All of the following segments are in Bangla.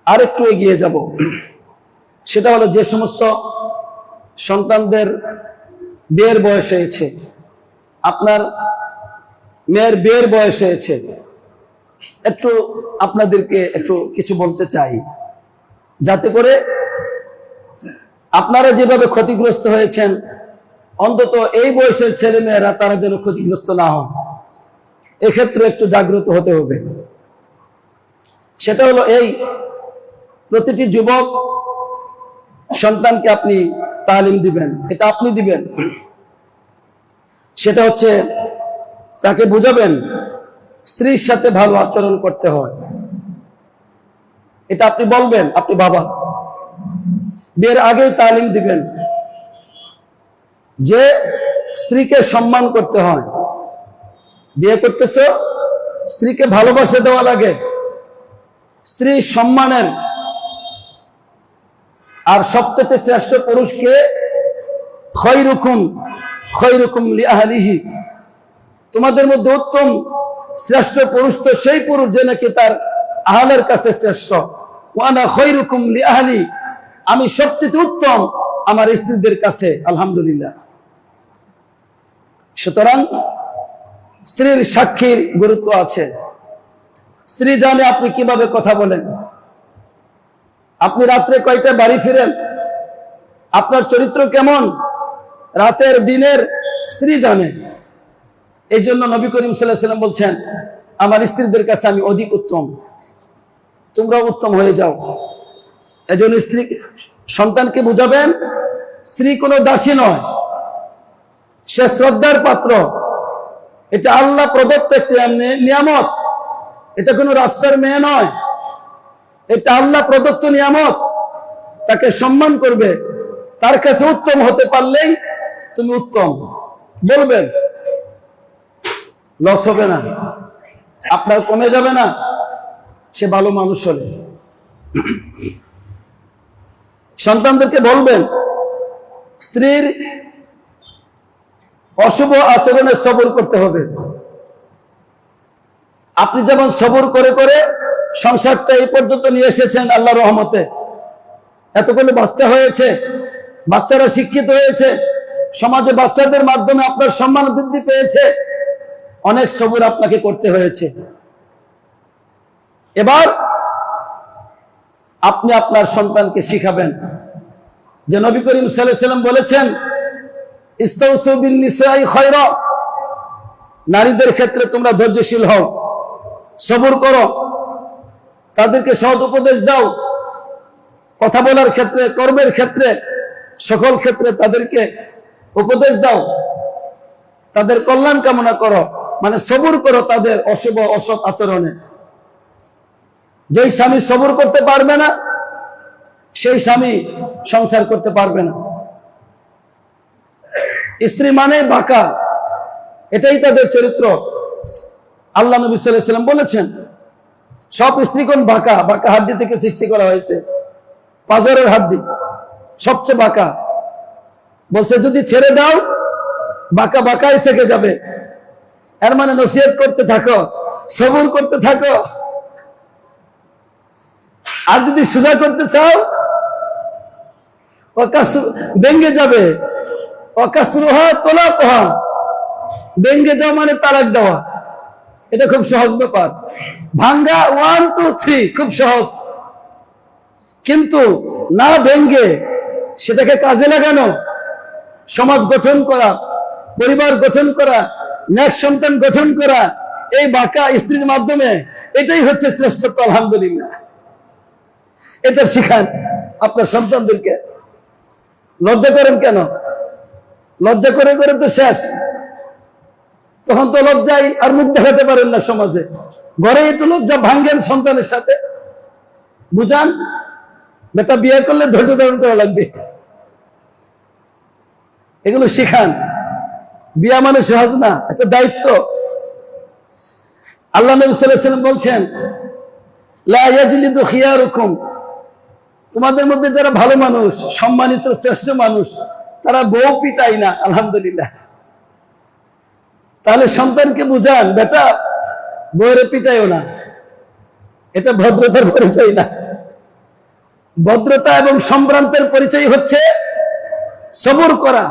আরেকটু এগিয়ে যাব। সেটা হলো যে সমস্ত সন্তানদের বিয়ের বয়স হয়েছে, আপনার মেয়ের বিয়ের বয়স হয়েছে, একটু আপনাদেরকে একটু কিছু বলতে চাই, যাতে করে আপনারা যেভাবে ক্ষতিগ্রস্ত হয়েছেন অন্তত এই বয়সের ছেলে মেয়েরা তারা যেন ক্ষতিগ্রস্ত না হন। এক্ষেত্রে একটু জাগ্রত হতে হবে। সেটা হলো এই, প্রতিটি যুবক সন্তানকে আপনি তালিম দিবেন, এটা আপনি দিবেন। সেটা হচ্ছে তাকে বুঝাবেন স্ত্রীর সাথে ভালো আচরণ করতে হয়, এটা আপনি বলবেন, আপনি বাবা। বিয়ের আগেই তালিম দিবেন যে স্ত্রীকে সম্মান করতে হয়। বিয়ে করতেছ, স্ত্রীকে ভালোবাসা দেওয়া লাগে, স্ত্রী সম্মানের। আর সবচেয়ে শ্রেষ্ঠ পুরুষকে খৈরুকুম লিআহলিহি, তোমাদের মধ্যে উত্তম শ্রেষ্ঠ পুরুষ তো সেই পুরুষ যে নাকি তার আহলের কাছে শ্রেষ্ঠ। ওয়ানা খৈরুকুম লিআহলি, আমি সবচেয়ে উত্তম আমার স্ত্রীদের কাছে, আলহামদুলিল্লাহ। সুতরাং স্ত্রীর সাক্ষীর গুরুত্ব আছে। স্ত্রী জানে আপনি কিভাবে কথা বলেন, আপনি রাত্রে কয়টায় বাড়ি ফিরেন, আপনার চরিত্র কেমন, রাতের দিনের স্ত্রী জানে। এই জন্য নবী করিম সাল্লাল্লাহু আলাইহি ওয়াসাল্লাম বলছেন, আমার স্ত্রীদের কাছে আমি অধিক উত্তম, তোমরাও উত্তম হয়ে যাও। এজন্য স্ত্রী সন্তানকে বুঝাবেন স্ত্রী কোনো দাসী নয়, সে শ্রদ্ধার পাত্র। এটা আল্লাহ প্রদত্ত একটি নিয়ামত, এটা কোনো রাস্তার মেয়ে নয়, এটা আল্লাহ প্রদত্ত নিয়ামত। তাকে সম্মান করবে, তার কাছে উত্তম হতে পারলেই তুমি উত্তম। বলবেন, লস হবে না, আপনার কমে যাবে না, সে ভালো মানুষ হলে। সন্তানদেরকে বলবেন স্ত্রীর অশুভ আচরণে সবর করতে হবে। আপনি যেমন সবর করে করে সংসারটা এই পর্যন্ত নিয়ে এসেছেন আল্লাহর রহমতে, এতগুলো বাচ্চা হয়েছে, বাচ্চারা শিক্ষিত হয়েছে, সমাজে বাচ্চাদের মাধ্যমে আপনার সম্মান বৃদ্ধি পেয়েছে, অনেক সবর আপনাকে করতে হয়েছে। এবার আপনি আপনার সন্তানকে শিখাবেন যে নবী করিম সাল্লাল্লাহু আলাইহি ওয়াসাল্লাম বলেছেন, ইস্তাউসু বিন নিসাই খায়রা, নারীদের ক্ষেত্রে তোমরা ধৈর্যশীল হও, সবর করো, তাদেরকে সৎ উপদেশ দাও, কথা বলার ক্ষেত্রে, কর্মের ক্ষেত্রে, সকল ক্ষেত্রে তাদেরকে উপদেশ দাও, তাদের কল্যাণ কামনা করো, মানে সবর করো তাদের অশুভ অসৎ আচরণে। যেই স্বামী সবর করতে পারবে না, সেই স্বামী সংসার করতে পারবে না। স্ত্রী মানে বাঁকা, এটাই তাদের চরিত্র। আল্লাহ নবী সাল্লাল্লাহু আলাইহি ওয়াসাল্লাম বলেছেন, সব স্ত্রীগণ বাঁকা, বাঁকা হাড্ডি থেকে সৃষ্টি করা হয়েছে, পাঁজরের হাড্ডি সবচেয়ে বাঁকা। বলছে যদি ছেড়ে দাও বাঁকা বাঁকাই থেকে যাবে। এর মানে নসিহত করতে থাকো, সবর করতে থাকো। আর যদি সোজা করতে চাও ভেঙ্গে যাবে। অকাসরুহা তোলাকহা, ভেঙ্গে যাও মানে তালাক দেওয়া, এটা খুব সহজ ব্যাপার। ভাঙ্গা 1 2 3 খুব সহজ, কিন্তু না ভেঙ্গে সেটাকে কাজে লাগানো, সমাজ গঠন করা, পরিবার গঠন করা, নেক্সট সন্তান গঠন করা, এই বাঁকা স্ত্রীর মাধ্যমে, এটাই হচ্ছে শ্রেষ্ঠত্ব। আলহামদুলিল্লাহ, এটা শিখান আপনার সন্তানদেরকে। লজ্জা করেন কেন? লজ্জা করে করে তো শেষ, তখন তো লজ্জায় আর মুখ দেখাতে পারেন না সমাজে। ঘরে একটু লজ্জা ভাঙ্গেন সন্তানের সাথে, বুঝান বেটা বিয়ে করলে ধৈর্য ধারণ করা লাগবে, এগুলো শিখান। বিয়া মানে সহজ না, এটা দায়িত্ব। আল্লাহ নবী সাল্লাল্লাহু আলাইহি ওয়াসাল্লাম বলছেন, লা ইয়াজলিদু খিয়ারুকুম, তোমাদের মধ্যে যারা ভালো মানুষ, সম্মানিত শ্রেষ্ঠ মানুষ, তারা বউ পিটাই না। আলহামদুলিল্লাহ। তাহলে সন্তানকে বুঝান, বেটা বউরে পিটাইও না, এটা ভদ্রতার পরিচয় না। ভদ্রতা এবং সম্ভ্রান্তের পরিচয় হচ্ছে সবর করা,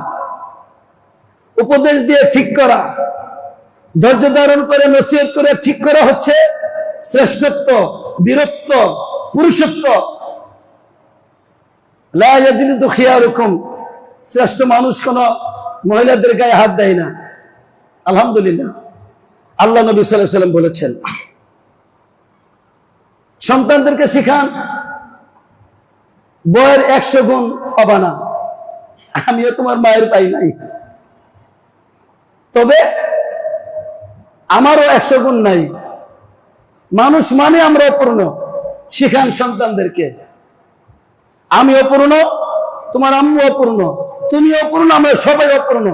উপদেশ দিয়ে ঠিক করা, ধৈর্য ধারণ করে নসিহত করে ঠিক করা হচ্ছে শ্রেষ্ঠত্ব, বীরত্ব, পুরুষত্ব। লা ইয়াজলিদু খিয়ারুকুম, শ্রেষ্ঠ মানুষ কোন মহিলাদের গায়ে হাত দেয় না। আলহামদুলিল্লাহ, আল্লাহ নবী সাল্লাল্লাহু আলাইহি ওয়াসাল্লাম বলেছেন, সন্তানদেরকে শিখান বয়ের 100 গুণ পাবা না। আমিও তোমার মায়ের পাই নাই, তবে আমারও 100 গুণ নাই। মানুষ মানে আমরা অপূর্ণ। শিখান সন্তানদেরকে, আমি অপূর্ণ, তোমার আম্মু অপূর্ণ, তুমি অপূর্ণ, আমরা সবাই অপূর্ণ।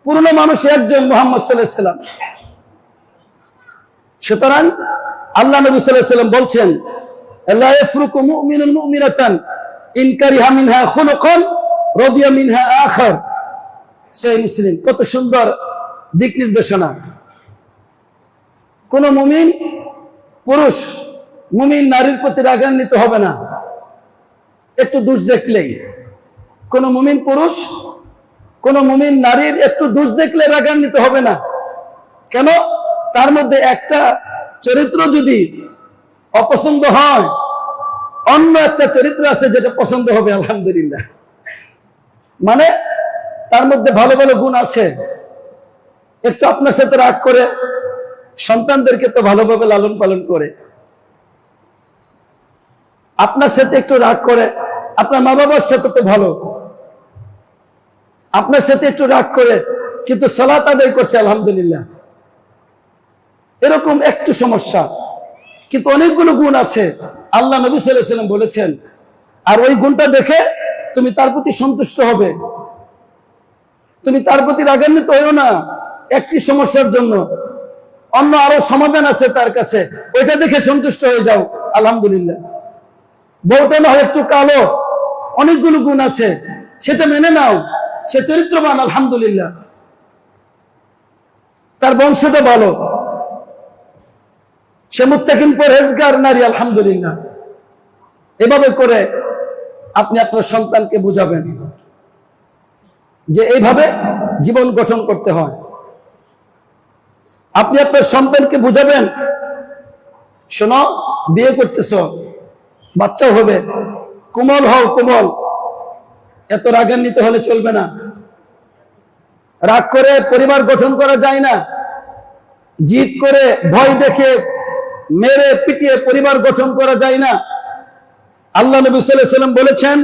পূর্ণ মানুষ একজন, মুহাম্মদ সাল্লাল্লাহু আলাইহি ওয়াসাল্লাম। সুতরাং আল্লাহ নবী সাল্লাল্লাহু আলাইহি ওয়াসাল্লাম বলছেন, লা ইয়াফরুকু মুমিনুন মুমিনাতান ইন কারিহা মিনহা খুলুকান রাদিয়া মিনহা আখার। সহিহ মুসলিম। কত সুন্দর দিক নির্দেশনা। কোন মুমিন পুরুষ মুমিন নারীর প্রতি রাগান্বিত হবে না একটু দোষ দেখলেই। কোন মুমিন পুরুষ কোন মুমিন নারীর একটু দোষ দেখলে রাগান্বিত হবে না। কেন? তার মধ্যে একটা চরিত্র যদি অপছন্দ হয়, অন্য একটা চরিত্র আছে যেটা পছন্দ হবে। আলহামদুলিল্লাহ, মানে তার মধ্যে ভালো ভালো গুণ আছে। একটু আপনার সাথে রাগ করে, সন্তানদেরকে তো ভালোভাবে লালন পালন করে। আপনার সাথে একটু রাগ করে, আপনার মা বাবার সাথে তো ভালো। আপনার সাথে একটু রাগ করে কিন্তু সালাত আদায় করছে, আলহামদুলিল্লাহ। এরকম একটু সমস্যা, কিন্তু অনেকগুলো গুণ আছে। আল্লাহ নবী সাল্লাল্লাহু আলাইহি ওয়াসাল্লাম বলেছেন, আর ওই গুণটা দেখে তুমি তার প্রতি সন্তুষ্ট হবে। তুমি তার প্রতি রাগান্বিত হইও না একটি সমস্যার জন্য, অন্য আরো সমাধান আছে তার কাছে, ওইটা দেখে সন্তুষ্ট হয়ে যাও। আলহামদুলিল্লাহ। বউটা না হয় একটু কালো, অনেকগুলো গুণ আছে, সেটা মেনে নাও। সে চরিত্রবান, আলহামদুলিল্লাহ, তার বংশটা ভালো, সে মুত্তাকিন পরহেজগার নারী, আলহামদুলিল্লাহ। এভাবে করে আপনি আপনার সন্তানকে বুঝাবেন যে এইভাবে জীবন গঠন করতে হয়। আপনি আপনার সন্তানকে বুঝাবেন, শোনো, বিয়ে করতেছ, বাচ্চা হবে, কোমল হও, কোমল, এত রাগান্বিত হলে চলবে না। রাগ করে পরিবার গঠন করা যায় না। জিদ করে, ভয় দেখে, মেরে পিটিয়ে পরিবার গঠন করা যায় না। আল্লাহ নবী সাল্লাল্লাহু আলাইহি ওয়াসাল্লাম বলেছেন,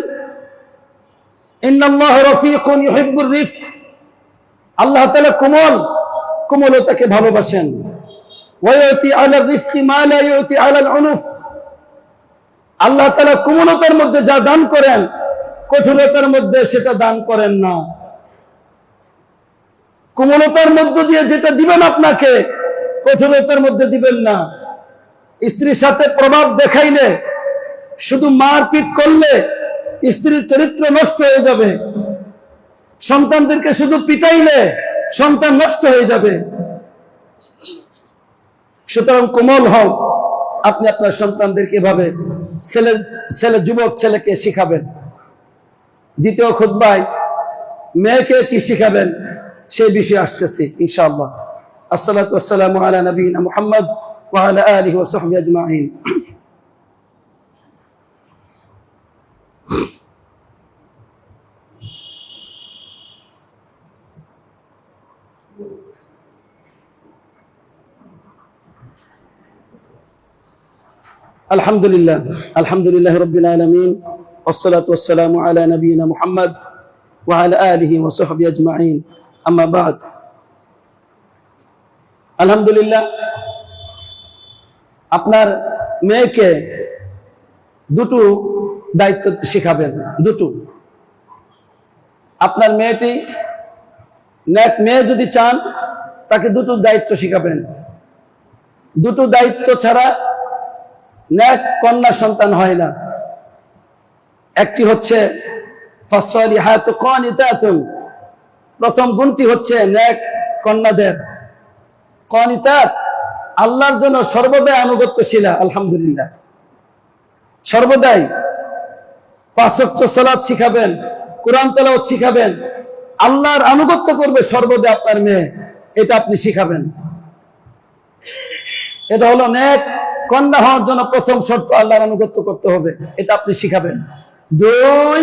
ইন্নাল্লাহা রাফিকুন ইউহিব্বুর রিফক। আল্লাহ তাআলা কোমল, কোমলতাকে ভালোবাসেন। ওয়া ইউতি আলার রিফকি মা লা ইউতি আলাল উনুফ। আল্লাহ তাআলা কোমলতার মধ্যে যা দান করেন, কঠোরতার মধ্যে সেটা দান করেন না। কোমলতার মধ্য দিয়ে যেটা দিবেন আপনাকে, কঠোরতার মধ্যে দিবেন না। স্ত্রীর সাথে প্রভাব দেখাইলে, শুধু মারপিট করলে স্ত্রীর চরিত্র নষ্ট হয়ে যাবে। সন্তানদেরকে শুধু পিটাইলে সন্তান নষ্ট হয়ে যাবে। সুতরাং কোমল হও। আপনি আপনার সন্তানদেরকে এভাবে, ছেলে যুবক ছেলেকে শিখাবেন। দ্বিতীয় খুতবায় মেয়েকে কি শিখাবেন সেই বিষয়ে আসতেছি ইনশাআল্লাহ। আসসালাতু ওয়াসসালামু আলা নবিয়িনা মুহাম্মদ ওয়া আলা আলিহি ওয়া সাহবিহি আজমাইন। আলহামদুলিল্লাহ, আলহামদুলিল্লাহি রাব্বিল আলামিন, ওয়াসসালাতু ওয়াসসালামু আলা নবিয়িনা মুহাম্মদ ওয়া আলা আলিহি ওয়া সাহবিহি আজমাইন। আম্মা বা'দ। আলহামদুলিল্লাহ, আপনার মেয়েকে দুটো দায়িত্ব শিখাবেন। দুটো। আপনার মেয়েটি নেক মেয়ে যদি চান, তাকে দুটো দায়িত্ব শিখাবেন। দুটো দায়িত্ব ছাড়া নেক কন্যা সন্তান হয় না। একটি হচ্ছে ফাসসালিহাতু কানিতাতুন। প্রথম গুণটি হচ্ছে নেক কন্যাদের। কানিতাত, আল্লাহর জন্য সর্বদাই আনুগত্যশীলা, আলহামদুলিল্লাহ, সর্বদাই 5 ওয়াক্ত সালাত শিখাবেন, কোরআন তেলাওয়াত শিখাবেন, আল্লাহর আনুগত্য করবে সর্বদা আপনার মেয়ে, এটা আপনি শিখাবেন। এটা হলো নেক কন্যা হওয়ার জন্য প্রথম শর্ত, আল্লাহর আনুগত্য করতে হবে, এটা আপনি শিখাবেন। 2,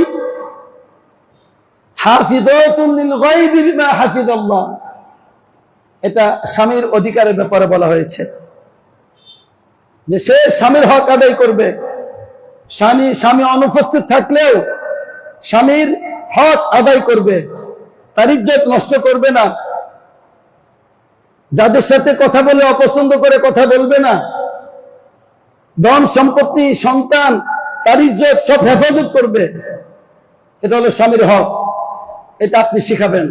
হাফিজাতুন লিল গায়বি বিমা হাফিজাল্লাহ, এটা স্বামীর অধিকারের ব্যাপারে বলা হয়েছে যে সে স্বামীর হক আদায় করবে। স্বামী অনুপস্থিত থাকলেও স্বামীর হক আদায় করবে, তার ইজ্জত নষ্ট করবে না, যাদের সাথে কথা বলে অপছন্দ করে কথা বলবে না, ধন সম্পত্তি সন্তান তার ইজ্জত সব হেফাজত করবে। এটা হলো স্বামীর হক, এটা আপনি শিখাবেন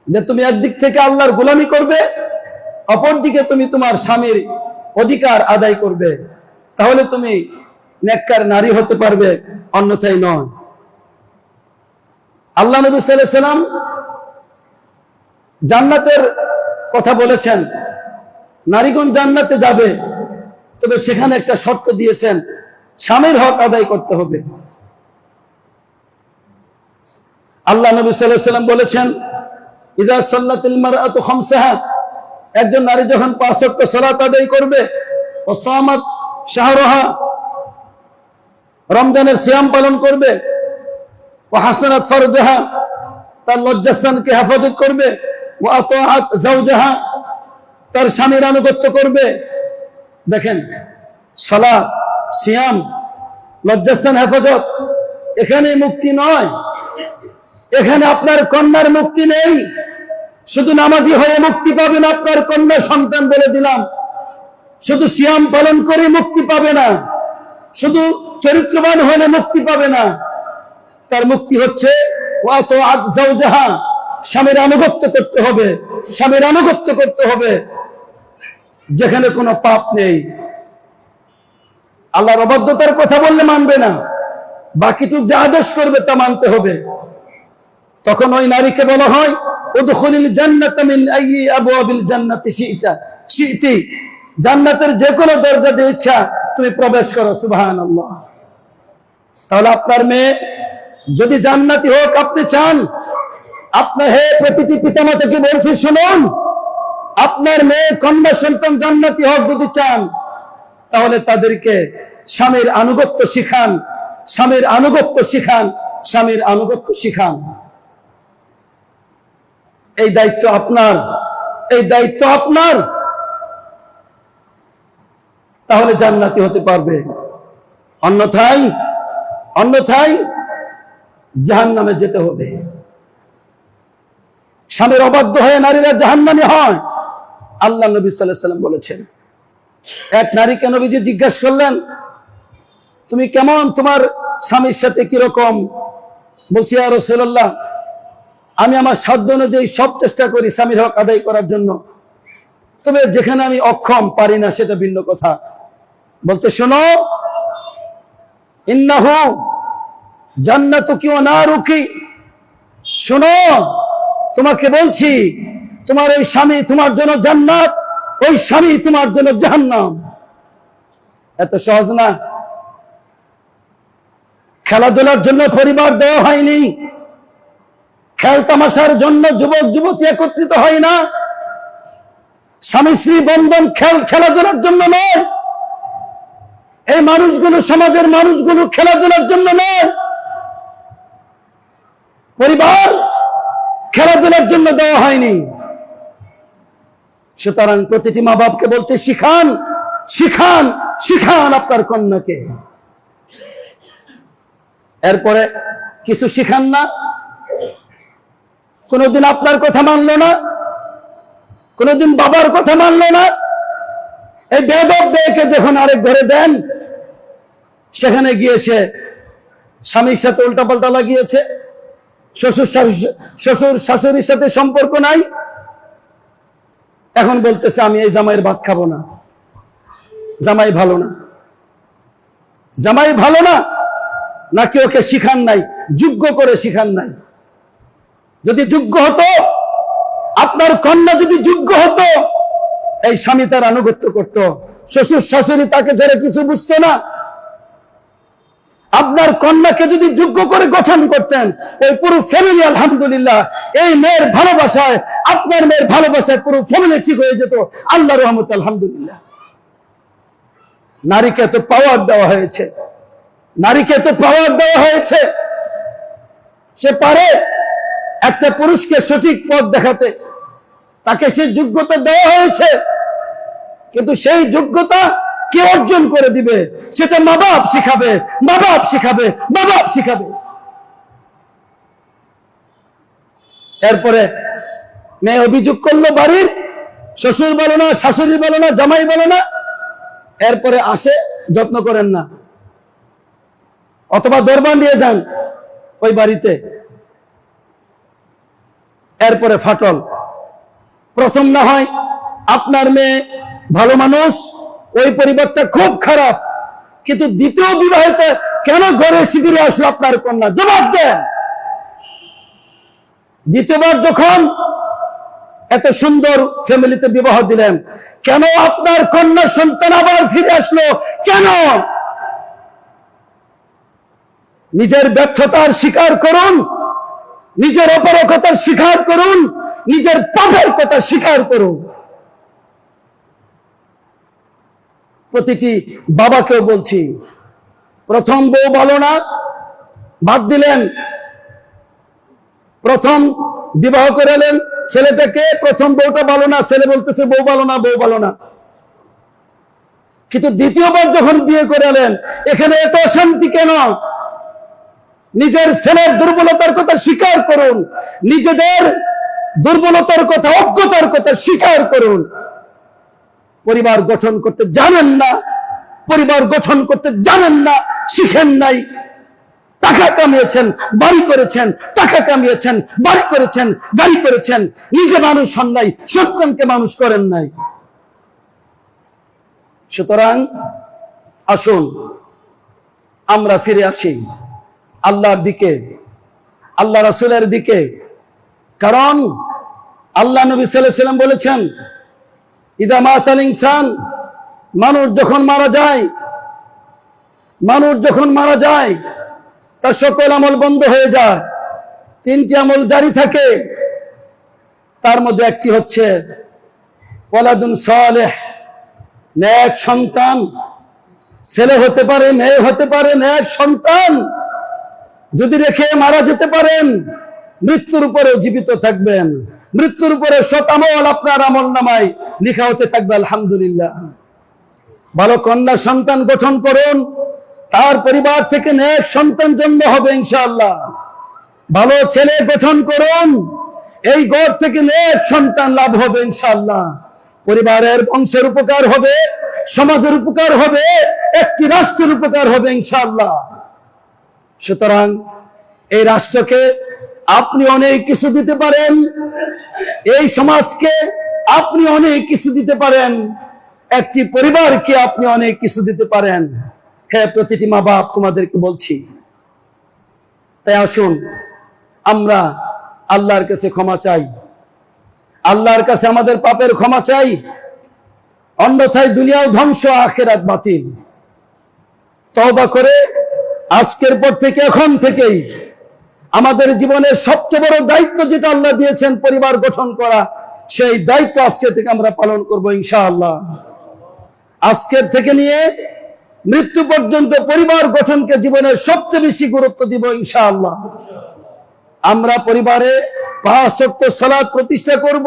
যে তুমি একদিক থেকে আল্লাহর গোলামি করবে, অপর দিকে তুমি তোমার স্বামীর অধিকার আদায় করবে, তাহলে তুমি নেককার নারী হতে পারবে, অন্যথায় নয়। আল্লাহ নবী সাল্লাল্লাহু আলাইহি ওয়াসাল্লাম জান্নাতের কথা বলেছেন, নারীগণ জান্নাতে যাবে, তবে সেখানে একটা শর্ত দিয়েছেন, স্বামীর হক আদায় করতে হবে। আল্লাহ নবী সাল্লাল্লাহু আলাইহি ওয়াসাল্লাম বলেছেন, ইযা সাল্লাতিল মারআতু খামসাহা, একজন নারী যখন 5 ওয়াক্ত সালাত আদায় করবে, ও সামাত শাহরাহা, রমজানের সিয়াম পালন করবে, ও হাসানাত ফারজাহা, তার লজ্জাস্থানকে হেফাজত করবে, ও আতাআত যাওজাহা, তার স্বামীর আনুগত্য করবে। দেখেন, সালাত, সিয়াম, লজ্জাস্থান হেফাজত, এখানে মুক্তি নয়, এখানে আপনার কন্যার মুক্তি নেই। শুধু নামাজি হয়ে মুক্তি পাবেন আপনার কন্যা সন্তান, বলে দিলাম। শুধু সিয়াম পালন করে মুক্তি পাবে না, শুধু চরিত্রবান হলে মুক্তি পাবে না। তার মুক্তি হচ্ছে স্বামীর আনুগত্য করতে হবে, স্বামীর আনুগত্য করতে হবে যেখানে কোনো পাপ নেই। আল্লাহর অবাধ্যতার কথা বললে মানবে না, বাকিটুক যা আদেশ করবে তা মানতে হবে। তখন ওই নারীকে বলা হয়, উদখুলিল জান্নাতা মিন আইয়ি আবওয়াবিল জান্নাতি শি'তি, জান্নাতের যে কোনো দরজা দিয়ে ইচ্ছা তুমি প্রবেশ করো। সুবহানাল্লাহ। তাহলে আপনার মেয়ে যদি জান্নাতি হোক আপনি চান, আপনার হে প্রতিটি পিতামাতাকে বলছি শুনুন, আপনার মেয়ে কন্যা সন্তান জান্নাতি হোক যদি চান, তাহলে তাদেরকে স্বামীর আনুগত্য শিখান, স্বামীর আনুগত্য শিখান, স্বামীর আনুগত্য শিখান। এই দায়িত্ব আপনার, এই দায়িত্ব আপনার। তাহলে জান্নাতি হতে পারবে, অন্যথায় জাহান্নামে যেতে হবে। স্বামীর অবাধ্য হয়ে নারীরা জাহান্নামী হয়, আল্লাহ নবী সাল্লাল্লাহু আলাইহি ওয়াসাল্লাম বলেছেন। এক নারীকে নবীজি জিজ্ঞাসা করলেন, তুমি কেমন, তোমার স্বামীর সাথে কিরকম? বলছি, ইয়া রাসূলুল্লাহ, আমি আমার সাধ্য অনুযায়ী সব চেষ্টা করি স্বামীর হক আদায় করার জন্য, তবে যেখানে আমি অক্ষম, পারি না, সেটা ভিন্ন কথা। বলছে, শোনো, ইন্নাহু জান্নাতুকি ওয়া নারুকি, শোনো তোমাকে বলছি, তোমার ওই স্বামী তোমার জন্য জান্নাত, ওই স্বামী তোমার জন্য জাহান্নাম। এত সহজ না। খেলাধুলার জন্য পরিবার দেওয়া হয়নি, খেল তামাশার জন্য যুবক যুবতী একত্রিত হয় না, স্বামী স্ত্রী বন্ধন খেলাধুলার জন্য নয়। এই মানুষগুলো, সমাজের মানুষগুলো খেলাধুলার জন্য নয়, পরিবার খেলাধুলার জন্য দেওয়া হয়নি। সুতরাং প্রতিটি মা বাপকে বলছে, শিখান, শিখান, শিখান আপনার কন্যাকে। এরপরে কিছু শিখান না, কোনদিন আপনার কথা মানলো না, কোনদিন বাবার কথা মানলো না। এই বেয়াদব মেয়েকে যখন আরেক ঘরে দেন, সেখানে গিয়ে সে স্বামীর সাথে উল্টাপাল্টা লাগিয়েছে, শ্বশুর শাশুড়ির সাথে সম্পর্ক নাই, এখন বলতেছে আমি এই জামাইয়ের ভাত খাবো না, জামাই ভালো না। জামাই ভালো না নাকি ওকে শিখান নাই, যোগ্য করে শিখান নাই? যদি যোগ্য হতো, আপনার কন্যা যদি যোগ্য হতো, এই স্বামী তার আনুগত্য করত, শ্বশুর শাশুড়ি তাকে ছেড়ে কিছু বুঝতো না। আপনার কন্যাকে যদি যোগ্য করে গঠন করতেন, ওই পুরো ফ্যামিলি আলহামদুলিল্লাহ, এই মেয়ের ভালোবাসায়, আপনার মেয়ের ভালোবাসায় পুরো ফ্যামিলি ঠিক হয়ে যেত আল্লাহর রহমতে আলহামদুলিল্লাহ। নারীকে তো পাওয়ার দেওয়া হয়েছে, নারীকে তো পাওয়ার দেওয়া হয়েছে, সে পারে একটা পুরুষকে সঠিক পথ দেখাতে, তাকে সেই যোগ্যতা দেওয়া হয়েছে। কিন্তু সেই যোগ্যতা কে অর্জন করে দিবে? সেটা মা বাপ শিখাবে, মা বাপ শিখাবে, মা বাপ শিখাবে। এরপরে মেয়ে অভিযোগ করলো বাড়ির, শ্বশুর বলো না, শাশুড়ি বলো না, জামাই বলো না, এরপরে আসে যত্ন করেন না, অথবা দরবার নিয়ে যান ওই বাড়িতে, এরপরে ফাটল। প্রথম না হয় আপনার মেয়ে ভালো মানুষ, ওই পরিবারটা খুব খারাপ, কিন্তু দ্বিতীয় বিবাহিতে কেন ঘরে শিবিরে আসলো আপনার কন্যা? জবাব দেন। দ্বিতীয়বার যখন এত সুন্দর ফ্যামিলিতে বিবাহ দিলেন, কেন আপনার কন্যা সন্তান আবার ফিরে আসলো? কেন? নিজের ব্যর্থতার স্বীকার করুন, নিজের অপরকতার স্বীকার করুন, নিজের পাপের কথা স্বীকার করুন। প্রতিটি বাবাকেও বলছি, প্রথম বউ ভালো না, বাদ দিলেন, প্রথম বিবাহ করালেন ছেলেটাকে, প্রথম বউটা ভালো না, ছেলে বলতেছে বউ ভালো না, বউ ভালো না। কিন্তু দ্বিতীয়বার যখন বিয়ে করালেন, এখানে এত অশান্তি কেন? নিজের ছেলের দুর্বলতার কথা স্বীকার করুন, নিজেদের দুর্বলতার কথা, অজ্ঞতার কথা স্বীকার করুন। পরিবার গঠন করতে জানেন না, পরিবার গঠন করতে জানেন না, শিখেন নাই। টাকা কামিয়েছেন, বাড়ি করেছেন, টাকা কামিয়েছেন, বাড়ি করেছেন, গাড়ি করেছেন, নিজে মানুষ হন নাই, সন্তানকে মানুষ করেন নাই। সুতরাং আসুন আমরা ফিরে আসি আল্লাহর দিকে, আল্লাহ রাসূলের দিকে। কারণ আল্লাহ নবী সাল্লাল্লাহু আলাইহি ওয়াসাল্লাম বলেছেন, ইদা মাতাল ইনসান, মানুষ যখন মারা যায়, মানুষ যখন মারা যায় তার সকল আমল বন্ধ হয়ে যায়, তিনটি আমল জারি থাকে। তার মধ্যে একটি হচ্ছে ওয়ালাদুন সালেহ, নেক সন্তান। ছেলে হতে পারে, মেয়ে হতে পারে, নেক সন্তান যদি রেখে মারা যেতে পারেন, মৃত্যুর উপরে জীবিত থাকবেন, মৃত্যুর উপরে সৎ আমল আপনার আমল নামায় লেখা হতে থাকবে আলহামদুলিল্লাহ। ভালো কন্যা সন্তান গঠন করুন, তার পরিবার থেকে নেক সন্তান জন্ম হবে ইনশাআল্লাহ। ভালো ছেলে গঠন করুন, এই ঘর থেকে নেক সন্তান লাভ হবে ইনশাআল্লাহ। পরিবারের বংশের উপকার হবে, সমাজের উপকার হবে, একটি রাষ্ট্রের উপকার হবে ইনশাআল্লাহ। সুতরাং এই রাষ্ট্রকে আপনি অনেক কিছু দিতে পারেন, এই সমাজকে আপনি অনেক কিছু দিতে পারেন, একটি পরিবারকে আপনি অনেক কিছু দিতে পারেন। হ্যাঁ, প্রতিটি মা বাপ তোমাদেরকে বলছি। তাই আসুন আমরা আল্লাহর কাছে ক্ষমা চাই, আল্লাহর কাছে আমাদের পাপের ক্ষমা চাই, অন্যথায় দুনিয়াও ধ্বংস, আখিরাত বাতিল। তওবা করে আজকের পর থেকে, এখন থেকেই আমাদের জীবনের সবচেয়ে বড় দায়িত্ব যেটা আল্লাহ দিয়েছেন, পরিবার গঠন করা, সেই দায়িত্ব আজকে থেকে আমরা পালন করব ইনশাআল্লাহ। আজকের থেকে নিয়ে মৃত্যু পর্যন্ত পরিবার গঠনকে জীবনের সবচেয়ে বেশি গুরুত্ব দিব ইনশাআল্লাহ। আমরা পরিবারে 5 ওয়াক্ত সালাত প্রতিষ্ঠা করব।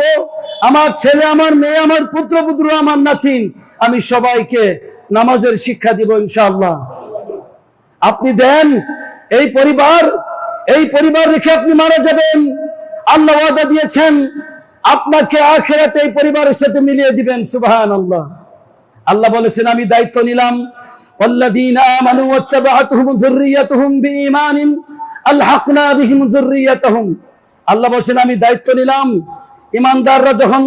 আমার ছেলে, আমার মেয়ে, আমার পুত্রপুত্র, আমার নাতিন, আমি সবাইকে নামাজের শিক্ষা দিব ইনশাআল্লাহ। আপনি দেন এই পরিবার রেখে আপনি মারা যাবেন, আল্লাহ ওয়াদা দিয়েছেন আপনাকে আখিরাতে এই পরিবারের সাথে মিলিয়ে দিবেন। সুবহানাল্লাহ। আল্লাহ বলেছেন, আমি দায়িত্ব নিলাম, ওয়াল্লাযীনা আমানু ওয়াত্তাবা'আতহুম যুররিয়াতুহুম বিঈমানিন আলহাকনা বিহিম যুররিয়াতাহুম। আল্লাহ বলেছেন, আমি দায়িত্ব নিলাম, ঈমানদাররা যখন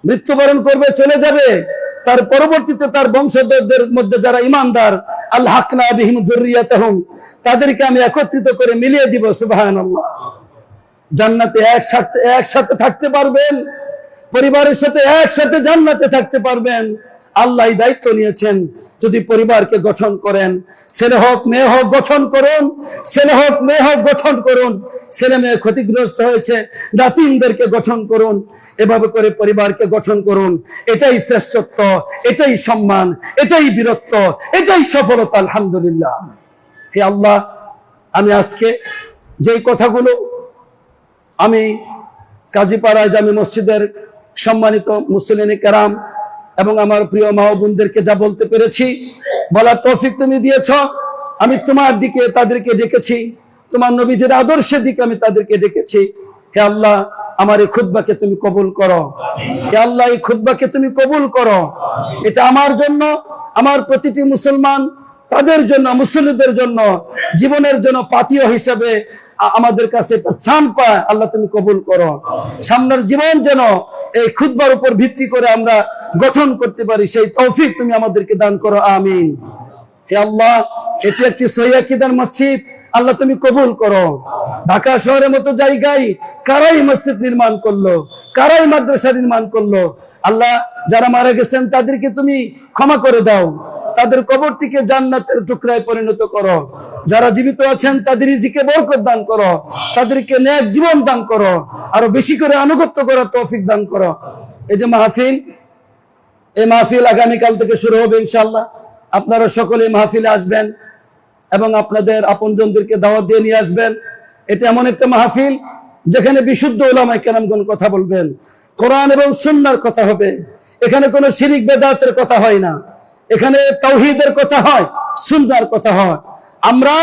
মৃত্যুবরণ করবে, চলে যাবে, তার পরবর্তীতে তার বংশধরদের মধ্যে যারা ঈমানদার, আলহাকনা বিহিম যুররিয়াতাহুম, তাদেরকে আমি একত্রিত করে মিলিয়ে দিব। সুবহানাল্লাহ। জান্নাতে একসাথে থাকতে পারবেন, পরিবারের সাথে একসাথে জান্নাতে থাকতে পারবেন। আল্লাহ দায়িত্ব নিয়েছেন। যদি পরিবারকে গঠন করেন, ছেলে হোক মেয়ে হোক গঠন করুন, ছেলে হোক মেয়ে হোক গঠন করুন। ছেলে মেয়ে ক্ষতিগ্রস্ত হয়েছে, জাতিনদেরকে গঠন করুন। এভাবে করে পরিবারকে গঠন করুন। এটাই শ্রেষ্ঠত্ব, এটাই সম্মান, এটাই বীরত্ব, এটাই সফলতা। আলহামদুলিল্লাহ। হে আল্লাহ, আমি আজকে যেই কথাগুলো আমি কাজীপাড়া জামে মসজিদের সম্মানিত মুসল্লিনে কেরাম এবং আমার প্রিয় মা ও বোনদেরকে যা বলতে পেরেছি, বলার তৌফিক তুমি দিয়েছ। আমি তোমার দিকে তাদেরকে ডেকেছি, তোমার নবীজির আদর্শের দিকে আমি তাদেরকে ডেকেছি। হে আল্লাহ, আমার এই খুতবাকে তুমি কবুল করো। হে আল্লাহ, এই খুতবাকে তুমি কবুল করো। এটা আমার জন্য, আমার প্রতিটি মুসলমান, তাদের জন্য, মুসল্লিদের জন্য, জীবনের জন্য পাথেয় হিসেবে আমাদের কাছে একটা স্থান পায়। আল্লাহ তুমি কবুল করো। সামনের জীবন যেন এই খুতবার উপর ভিত্তি করে আমরা গঠন করতে পারি, সেই তৌফিক তুমি আমাদেরকে দান করো। আমিন। হে আল্লাহ, এটি একটি সহিহ আকীদার মসজিদ, আল্লাহ তুমি কবুল করো। ঢাকা শহরের মতো জায়গায় কারাই মসজিদ নির্মাণ করলো, কারাই মাদ্রাসা নির্মাণ করলো। আল্লাহ, যারা মারা গেছেন তাদেরকে তুমি ক্ষমা করে দাও, তাদের কবরটিকে জান্নাতের টুকরায় পরিণত করো। যারা জীবিত আছেন তাদের রিজিকে বরকত দান করো, তাদেরকে নেক জীবন দান করো, আরো বেশি করে আনুগত্য করার তৌফিক দান করো। এই যে মাহফিল, এই মাহফিল আগামীকাল থেকে শুরু হবে ইনশাআল্লাহ। আপনারা সকলে মাহফিলে আসবেন এবং আপনাদের আপনজনদেরকে দাওয়াত দিয়ে নিয়ে আসবেন। এটা এমন একটা মাহফিল যেখানে বিশুদ্ধ উলামায়ে কেরামগণ কথা বলবেন, কোরআন এবং সুন্নাহর কথা হবে। এখানে কোনো শিরিক বেদাতের কথা হয় না, এখানে তাওহীদের কথা হয়, সুন্নাহর কথা হয়। আমরা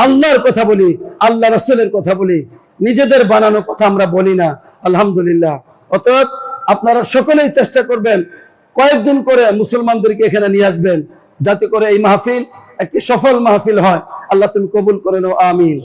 আল্লাহর কথা বলি, আল্লাহ রাসূলের কথা বলি, নিজেদের বানানো কথা আমরা বলি না। আলহামদুলিল্লাহ। অতএব আপনারা সকলেই চেষ্টা করবেন, কয়েকদিন করে মুসলমানদেরকে এখানে নিয়ে আসবেন, যাতে করে এই মাহফিল একটি সফল মাহফিল হয়। আল্লাহ তুমি কবুল করে নাও। আমিন।